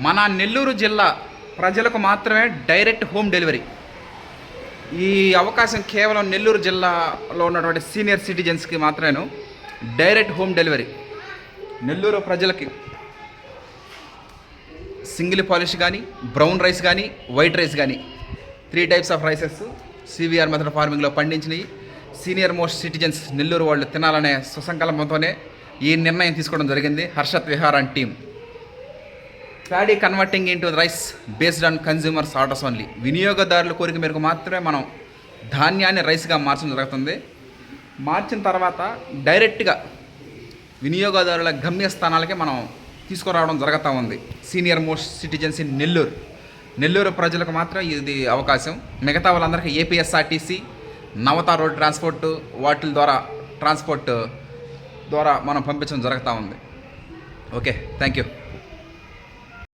మన నెల్లూరు జిల్లా ప్రజలకు మాత్రమే డైరెక్ట్ హోమ్ డెలివరీ. ఈ అవకాశం కేవలం నెల్లూరు జిల్లాలో ఉన్నటువంటి సీనియర్ సిటిజన్స్కి మాత్రమేను. డైరెక్ట్ హోమ్ డెలివరీ నెల్లూరు ప్రజలకి సింగిల్ పాలిష్ కానీ, బ్రౌన్ రైస్ కానీ, వైట్ రైస్ కానీ 3 types of rices CVR method ఫార్మింగ్లో పండించినవి సీనియర్ మోస్ట్ సిటిజన్స్ నెల్లూరు వాళ్ళు తినాలనే సుసంకల్పంతోనే ఈ నిర్ణయం తీసుకోవడం జరిగింది. Harshad Vihar and team. Paddy converting into rice based on consumers orders only. వినియోగదారుల కోరిక మేరకు మాత్రమే మనం ధాన్యాన్ని రైస్గా మార్చడం జరుగుతుంది. మార్చిన తర్వాత డైరెక్ట్గా వినియోగదారుల గమ్యస్థానాలకే మనం తీసుకురావడం జరుగుతూ ఉంది. Senior most citizens in Nellore ప్రజలకు మాత్రం ఇది అవకాశం. మిగతా వాళ్ళందరికీ ఏపీఎస్ఆర్టీసీ, నవత రోడ్ ట్రాన్స్పోర్ట్ వాటి ద్వారా మనం పంపించడం జరుగుతూ ఉంది. Okay, thank you.